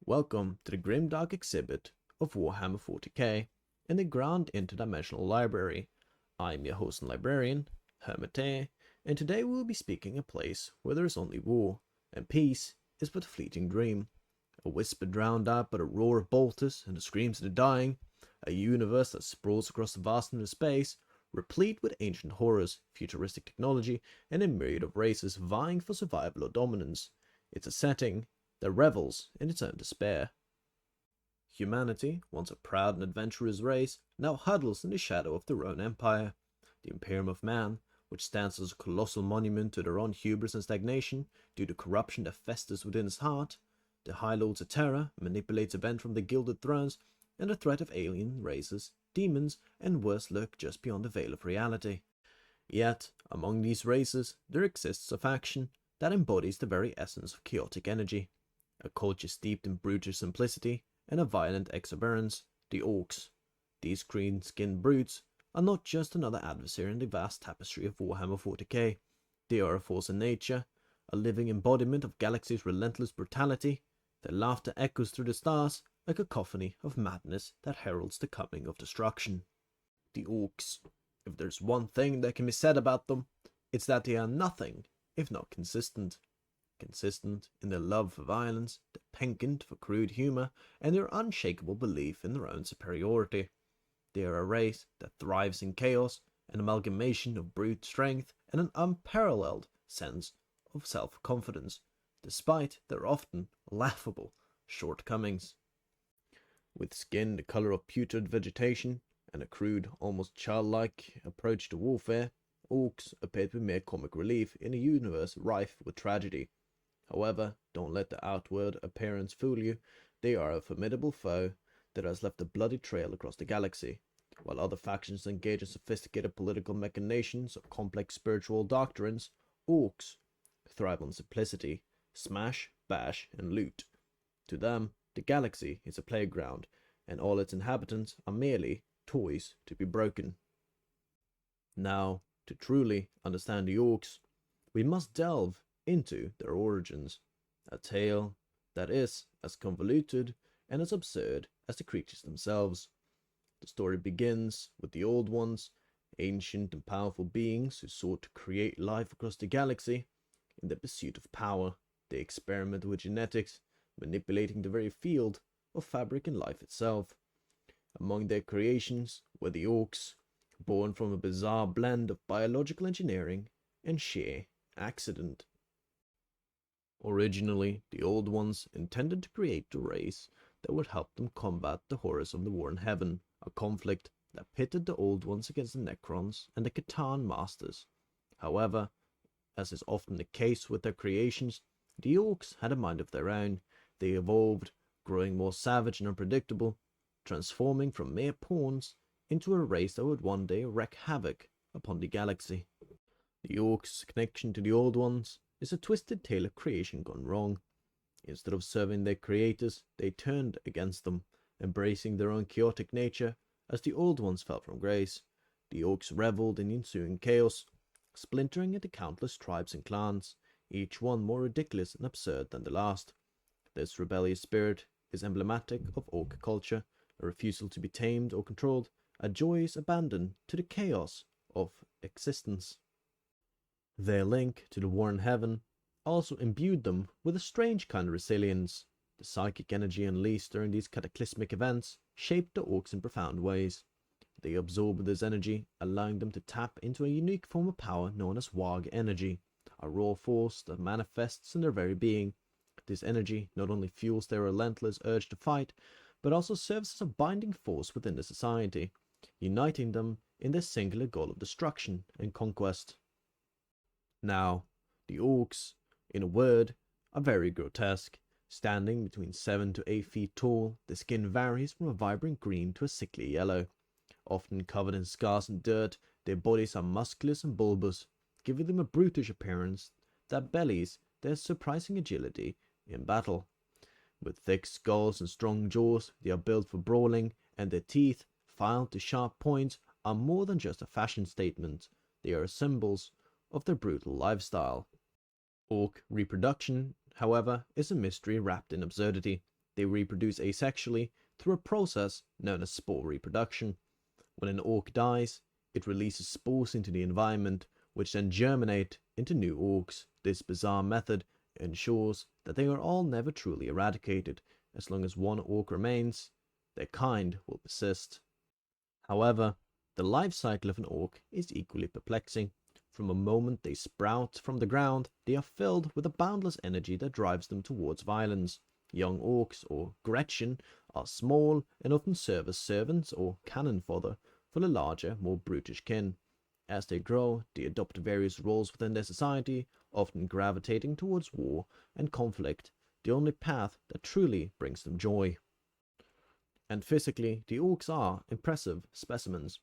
Welcome to the grimdark exhibit of Warhammer 40k in the Grand-Interdimensional Library. I'm your host and librarian, Hermiteer, and today we'll be speaking a place where there is only war, and peace is but a fleeting dream. A whisper drowned out by the roar of bolters and the screams of the dying, a universe that sprawls across the vastness of space, replete with ancient horrors, futuristic technology, and a myriad of races vying for survival or dominance. It's a setting that revels in its own despair. Humanity, once a proud and adventurous race, now huddles in the shadow of their own empire. The Imperium of Man, which stands as a colossal monument to their own hubris and stagnation due to corruption that festers within its heart. The High Lords of Terror manipulates events from the Gilded Thrones, and the threat of alien races, demons, and worse lurk just beyond the veil of reality. Yet, among these races, there exists a faction that embodies the very essence of chaotic energy. A culture steeped in brutish simplicity and a violent exuberance, the Orks. These green-skinned brutes are not just another adversary in the vast tapestry of Warhammer 40k. They are a force in nature, a living embodiment of galaxy's relentless brutality. Their laughter echoes through the stars, a cacophony of madness that heralds the coming of destruction. The Orks. If there's one thing that can be said about them, it's that they are nothing if not consistent. Consistent in their love for violence, their penchant for crude humor, and their unshakable belief in their own superiority. They are a race that thrives in chaos, an amalgamation of brute strength and an unparalleled sense of self-confidence, despite their often laughable shortcomings. With skin the color of putrid vegetation and a crude, almost childlike approach to warfare, Orks appear to be mere comic relief in a universe rife with tragedy. However, don't let the outward appearance fool you. They are a formidable foe that has left a bloody trail across the galaxy. While other factions engage in sophisticated political machinations or complex spiritual doctrines, Orks thrive on simplicity, smash, bash, and loot. To them, the galaxy is a playground, and all its inhabitants are merely toys to be broken. Now, to truly understand the Orks, we must delve into their origins, a tale that is as convoluted and as absurd as the creatures themselves. The story begins with the Old Ones, ancient and powerful beings who sought to create life across the galaxy. In the pursuit of power, they experiment with genetics, manipulating the very field of fabric and life itself. Among their creations were the Orks, born from a bizarre blend of biological engineering and sheer accident. Originally, the Old Ones intended to create a race that would help them combat the horrors of the War in Heaven, a conflict that pitted the Old Ones against the Necrons and the Catan Masters. However, as is often the case with their creations, the Orks had a mind of their own. They evolved, growing more savage and unpredictable, transforming from mere pawns into a race that would one day wreak havoc upon the galaxy. The Orks' connection to the Old Ones is a twisted tale of creation gone wrong. Instead of serving their creators, they turned against them, embracing their own chaotic nature as the Old Ones fell from grace. The Orks reveled in the ensuing chaos, splintering into countless tribes and clans, each one more ridiculous and absurd than the last. This rebellious spirit is emblematic of Ork culture, a refusal to be tamed or controlled, a joyous abandon to the chaos of existence. Their link to the War in Heaven also imbued them with a strange kind of resilience. The psychic energy unleashed during these cataclysmic events shaped the Orks in profound ways. They absorbed this energy, allowing them to tap into a unique form of power known as Warg energy, a raw force that manifests in their very being. This energy not only fuels their relentless urge to fight, but also serves as a binding force within the society, uniting them in their singular goal of destruction and conquest. Now, the Orks, in a word, are very grotesque. Standing between 7 to 8 feet tall, their skin varies from a vibrant green to a sickly yellow. Often covered in scars and dirt, their bodies are musculous and bulbous, giving them a brutish appearance that belies their surprising agility in battle. With thick skulls and strong jaws, they are built for brawling, and their teeth, filed to sharp points, are more than just a fashion statement. They are symbols of their brutal lifestyle. Ork reproduction, however, is a mystery wrapped in absurdity. They reproduce asexually through a process known as spore reproduction. When an orc dies, it releases spores into the environment, which then germinate into new orcs. This bizarre method ensures that they are all never truly eradicated. As long as one orc remains, their kind will persist. However, the life cycle of an orc is equally perplexing. From the moment they sprout from the ground, they are filled with a boundless energy that drives them towards violence. Young orcs, or Gretchen, are small and often serve as servants or cannon fodder for the larger, more brutish kin. As they grow, they adopt various roles within their society, often gravitating towards war and conflict, the only path that truly brings them joy. And physically, the orcs are impressive specimens.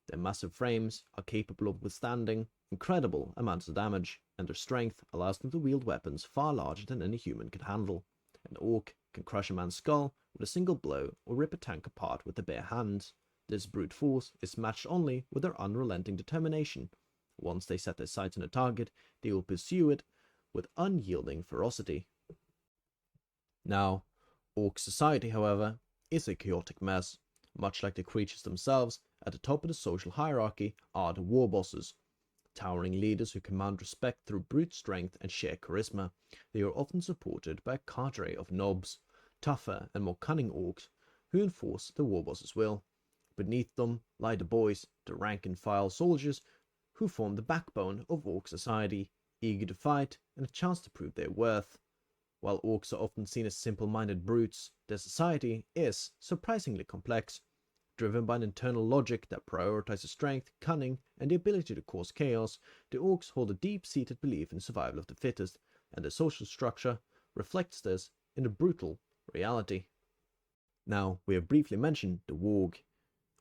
Their massive frames are capable of withstanding incredible amounts of damage, and their strength allows them to wield weapons far larger than any human can handle. An orc can crush a man's skull with a single blow or rip a tank apart with their bare hands. This brute force is matched only with their unrelenting determination. Once they set their sights on a target, they will pursue it with unyielding ferocity. Now, orc society, however, is a chaotic mess. Much like the creatures themselves, at the top of the social hierarchy are the war bosses. Towering leaders who command respect through brute strength and sheer charisma. They are often supported by a cadre of nobs, tougher and more cunning orcs, who enforce the war boss's will. Beneath them lie the boys, the rank-and-file soldiers, who form the backbone of orc society, eager to fight and a chance to prove their worth. While orcs are often seen as simple-minded brutes, their society is surprisingly complex. Driven by an internal logic that prioritizes strength, cunning, and the ability to cause chaos, the orcs hold a deep-seated belief in survival of the fittest, and their social structure reflects this in a brutal reality. Now, we have briefly mentioned the warg.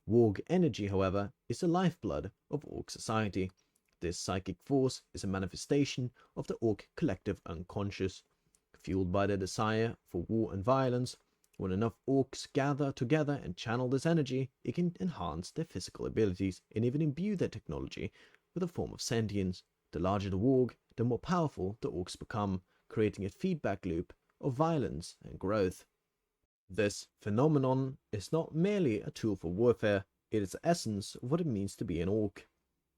Warg energy, however, is the lifeblood of orc society. This psychic force is a manifestation of the orc collective unconscious. Fueled by their desire for war and violence, when enough orcs gather together and channel this energy, it can enhance their physical abilities and even imbue their technology with a form of sentience. The larger the warg, the more powerful the orcs become, creating a feedback loop of violence and growth. This phenomenon is not merely a tool for warfare, it is the essence of what it means to be an orc.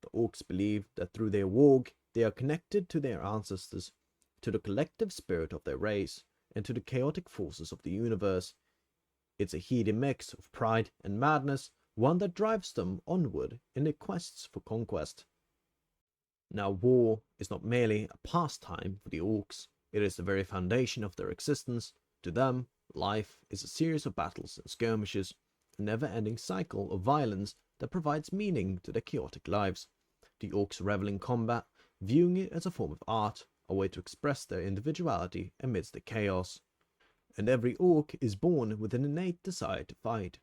The orcs believe that through their warg, they are connected to their ancestors, to the collective spirit of their race, and to the chaotic forces of the universe. It's a heady mix of pride and madness, one that drives them onward in their quests for conquest. Now, war is not merely a pastime for the orcs, it is the very foundation of their existence. To them, life is a series of battles and skirmishes, a never-ending cycle of violence that provides meaning to their chaotic lives. The orcs revel in combat, viewing it as a form of art, a way to express their individuality amidst the chaos. And every orc is born with an innate desire to fight,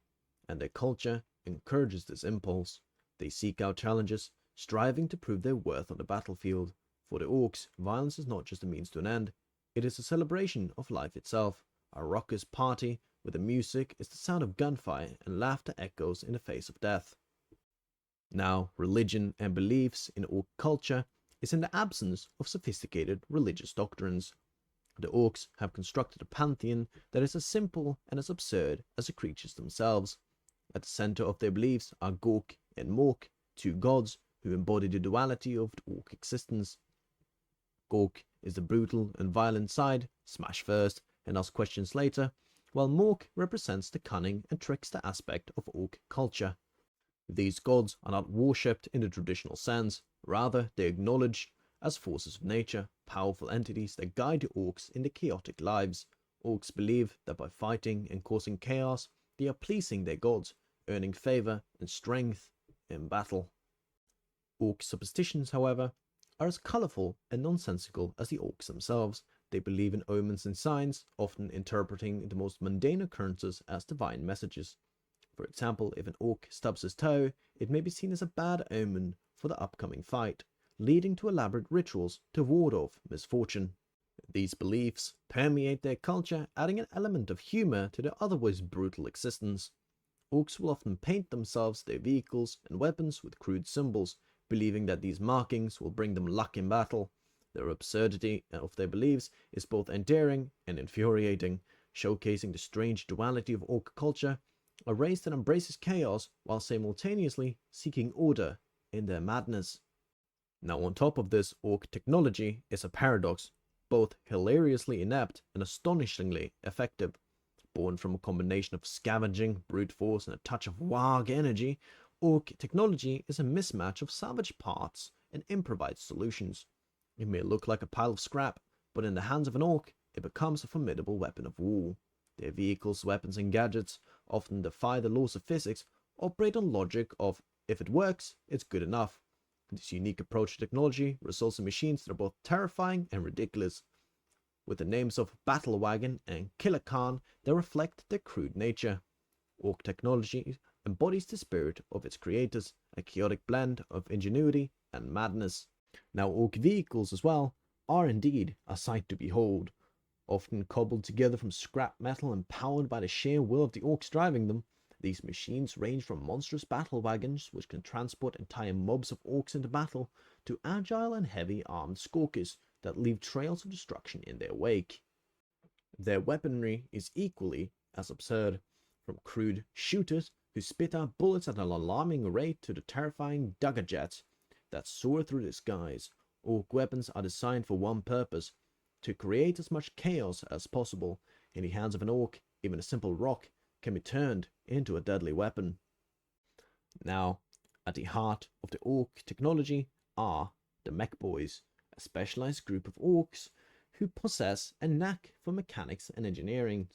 and their culture encourages this impulse. They seek out challenges, striving to prove their worth on the battlefield. For the orcs, violence is not just a means to an end, it is a celebration of life itself. A raucous party where the music is the sound of gunfire and laughter echoes in the face of death. Now, religion and beliefs in orc culture is in the absence of sophisticated religious doctrines. The orcs have constructed a pantheon that is as simple and as absurd as the creatures themselves. At the center of their beliefs are Gork and Mork, two gods who embody the duality of the orc existence. Gork is the brutal and violent side, smash first and ask questions later, while Mork represents the cunning and trickster aspect of orc culture. These gods are not worshipped in the traditional sense, rather they are acknowledged as forces of nature, powerful entities that guide the orcs in their chaotic lives. Orcs believe that by fighting and causing chaos, they are pleasing their gods, earning favor and strength in battle. Orc superstitions, however, are as colorful and nonsensical as the orcs themselves. They believe in omens and signs, often interpreting the most mundane occurrences as divine messages. For example, if an orc stubs his toe, it may be seen as a bad omen for the upcoming fight, leading to elaborate rituals to ward off misfortune. These beliefs permeate their culture, adding an element of humor to their otherwise brutal existence. Orcs will often paint themselves, their vehicles, and weapons with crude symbols, believing that these markings will bring them luck in battle. The absurdity of their beliefs is both endearing and infuriating. showcasing the strange duality of Ork culture, a race that embraces chaos while simultaneously seeking order in their madness. Now on top of this, Ork technology is a paradox, both hilariously inept and astonishingly effective. Born from a combination of scavenging, brute force, and a touch of warg energy, Ork technology is a mismatch of salvaged parts and improvised solutions. It may look like a pile of scrap, but in the hands of an Ork, it becomes a formidable weapon of war. Their vehicles, weapons, and gadgets often defy the laws of physics, operate on logic of, if it works, it's good enough. This unique approach to technology results in machines that are both terrifying and ridiculous. With the names of Battle Wagon and Killer Khan, they reflect their crude nature. Ork technology embodies the spirit of its creators, a chaotic blend of ingenuity and madness. Now, Ork vehicles as well are indeed a sight to behold. Often cobbled together from scrap metal and powered by the sheer will of the Orks driving them, these machines range from monstrous battle wagons, which can transport entire mobs of Orks into battle, to agile and heavy armed skulkers that leave trails of destruction in their wake. Their weaponry is equally as absurd, from crude shooters who spit out bullets at an alarming rate to the terrifying dagger jets that soar through the skies. Ork weapons are designed for one purpose: to create as much chaos as possible. In the hands of an Ork, even a simple rock can be turned into a deadly weapon. Now, at the heart of the Ork technology are the Mech Boys, a specialized group of Orks who possess a knack for mechanics and engineering.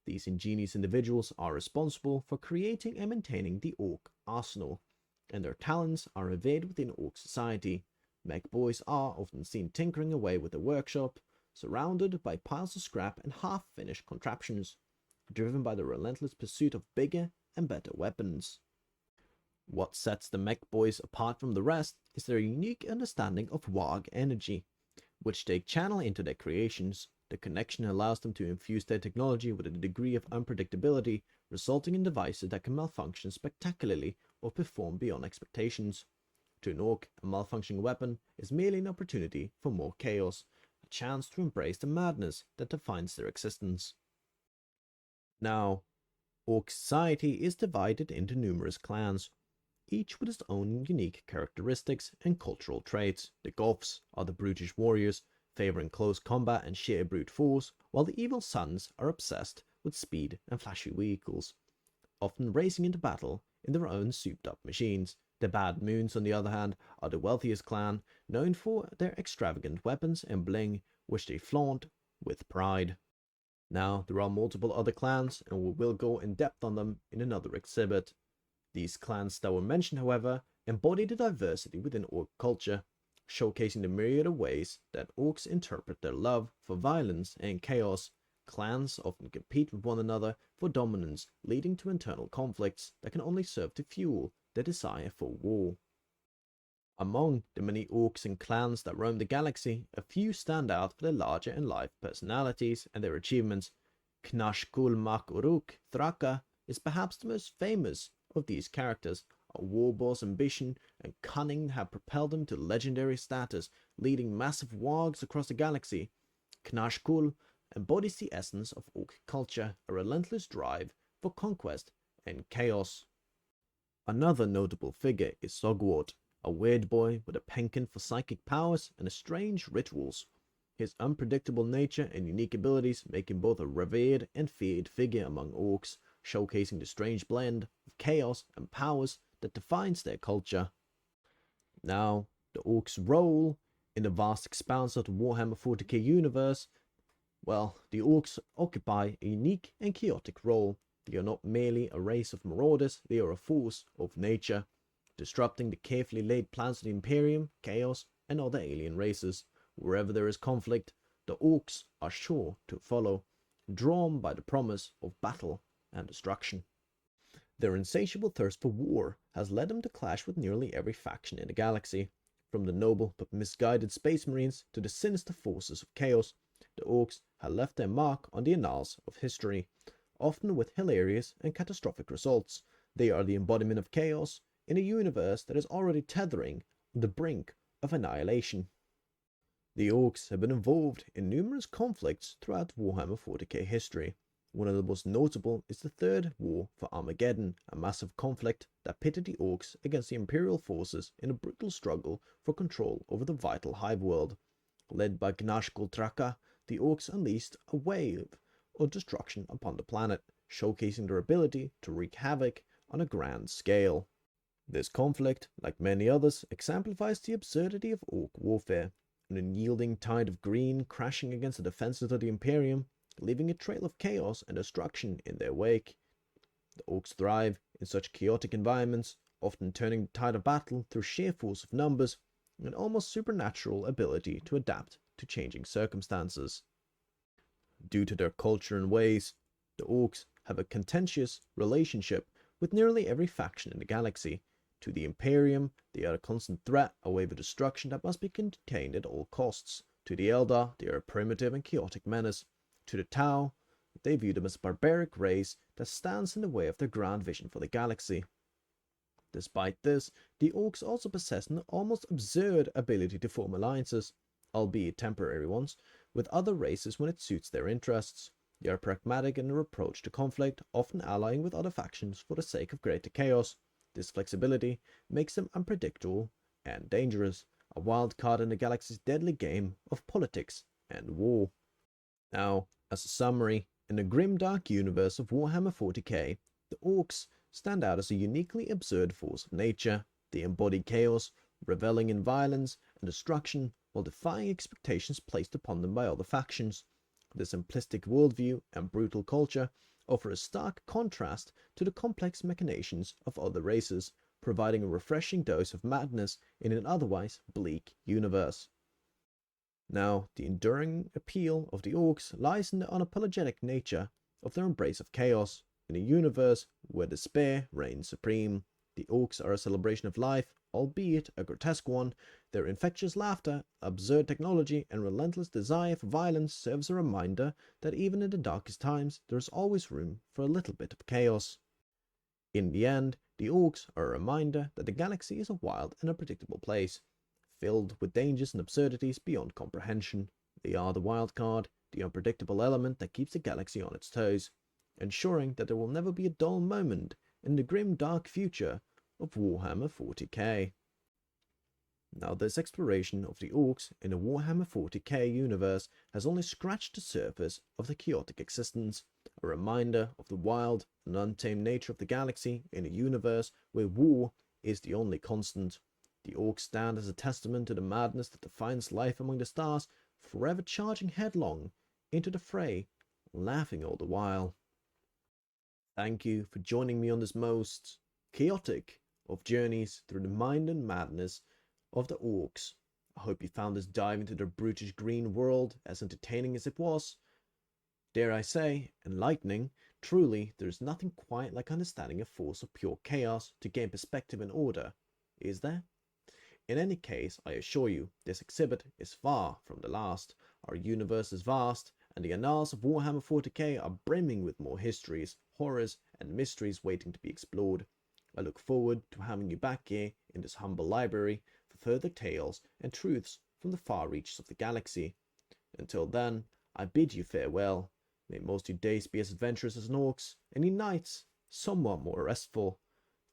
These ingenious individuals are responsible for creating and maintaining the Ork arsenal, and their talents are revered within Ork society. Mech Boys are often seen tinkering away with the workshop, surrounded by piles of scrap and half-finished contraptions, driven by the relentless pursuit of bigger and better weapons. What sets the Mech Boys apart from the rest is their unique understanding of warg energy, which they channel into their creations. The connection allows them to infuse their technology with a degree of unpredictability, resulting in devices that can malfunction spectacularly or perform beyond expectations. To an Ork, a malfunctioning weapon is merely an opportunity for more chaos, a chance to embrace the madness that defines their existence. Now, Ork society is divided into numerous clans, each with its own unique characteristics and cultural traits. The Goths are the brutish warriors, favoring close combat and sheer brute force, while the evil Sons are obsessed with speed and flashy vehicles, often racing into battle in their own souped-up machines. The Bad Moons, on the other hand, are the wealthiest clan, known for their extravagant weapons and bling, which they flaunt with pride. Now, there are multiple other clans, and we will go in depth on them in another exhibit. These clans that were mentioned, however, embody the diversity within Ork culture, showcasing the myriad of ways that Orks interpret their love for violence and chaos. Clans often compete with one another for dominance, leading to internal conflicts that can only serve to fuel their desire for war. Among the many Orks and clans that roam the galaxy, a few stand out for their larger-in-life personalities and their achievements. Knashkul Mak Uruk Thraka is perhaps the most famous of these characters. A warboss ambition and cunning have propelled him to legendary status, leading massive wargs across the galaxy. Knashkul embodies the essence of Ork culture, a relentless drive for conquest and chaos. Another notable figure is Sogwart, a weird boy with a penchant for psychic powers and strange rituals. His unpredictable nature and unique abilities make him both a revered and feared figure among Orks, showcasing the strange blend of chaos and powers that defines their culture. Now, the Orks' role in the vast expanse of the Warhammer 40k universe, well, the Orks occupy a unique and chaotic role. They are not merely a race of marauders, they are a force of nature, disrupting the carefully laid plans of the Imperium, Chaos, and other alien races. Wherever there is conflict, the Orks are sure to follow, drawn by the promise of battle and destruction. Their insatiable thirst for war has led them to clash with nearly every faction in the galaxy. From the noble but misguided Space Marines to the sinister forces of Chaos, the Orks have left their mark on the annals of history, often with hilarious and catastrophic results. They are the embodiment of chaos in a universe that is already tethering on the brink of annihilation. The Orks have been involved in numerous conflicts throughout Warhammer 40k history, One of the most notable is the Third War for Armageddon, a massive conflict that pitted the Orks against the Imperial forces in a brutal struggle for control over the vital hive world. Led by Gnashkultraka, the Orks unleashed a wave of destruction upon the planet, showcasing their ability to wreak havoc on a grand scale. This conflict, like many others, exemplifies the absurdity of Ork warfare, an unyielding tide of green crashing against the defenses of the Imperium, leaving a trail of chaos and destruction in their wake. The Orks thrive in such chaotic environments, often turning the tide of battle through sheer force of numbers and almost supernatural ability to adapt to changing circumstances. Due to their culture and ways, the Orks have a contentious relationship with nearly every faction in the galaxy. To the Imperium, they are a constant threat, a wave of destruction that must be contained at all costs. To the Eldar, they are a primitive and chaotic menace. To the Tau, they view them as a barbaric race that stands in the way of their grand vision for the galaxy. Despite this, the Orks also possess an almost absurd ability to form alliances, albeit temporary ones, with other races when it suits their interests. They are pragmatic in their approach to conflict, often allying with other factions for the sake of greater chaos. This flexibility makes them unpredictable and dangerous, a wild card in the galaxy's deadly game of politics and war. Now, as a summary, in the grimdark universe of Warhammer 40k, the Orks stand out as a uniquely absurd force of nature. They embody chaos, reveling in violence and destruction while defying expectations placed upon them by other factions. Their simplistic worldview and brutal culture offer a stark contrast to the complex machinations of other races, providing a refreshing dose of madness in an otherwise bleak universe. Now, the enduring appeal of the Orks lies in the unapologetic nature of their embrace of chaos. In a universe where despair reigns supreme, the Orks are a celebration of life, albeit a grotesque one. Their infectious laughter, absurd technology, and relentless desire for violence serves a reminder that even in the darkest times, there is always room for a little bit of chaos. In the end, the Orks are a reminder that the galaxy is a wild and unpredictable place, filled with dangers and absurdities beyond comprehension. They are the wild card, the unpredictable element that keeps the galaxy on its toes, ensuring that there will never be a dull moment in the grim dark future of Warhammer 40k. Now, this exploration of the Orks in the Warhammer 40k universe has only scratched the surface of the chaotic existence, a reminder of the wild and untamed nature of the galaxy in a universe where war is the only constant. The Orks stand as a testament to the madness that defines life among the stars, forever charging headlong into the fray, laughing all the while. Thank you for joining me on this most chaotic of journeys through the mind and madness of the Orks. I hope you found this dive into their brutish green world as entertaining as it was. Dare I say, enlightening. Truly, there is nothing quite like understanding a force of pure chaos to gain perspective and order, is there? In any case, I assure you, this exhibit is far from the last. Our universe is vast, and the annals of Warhammer 40k are brimming with more histories, horrors, and mysteries waiting to be explored. I look forward to having you back here in this humble library for further tales and truths from the far reaches of the galaxy. Until then, I bid you farewell. May most of your days be as adventurous as an Orks, and your nights somewhat more restful.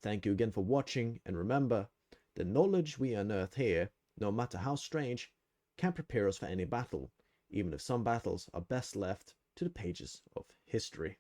Thank you again for watching, and remember, the knowledge we unearth here, no matter how strange, can prepare us for any battle, even if some battles are best left to the pages of history.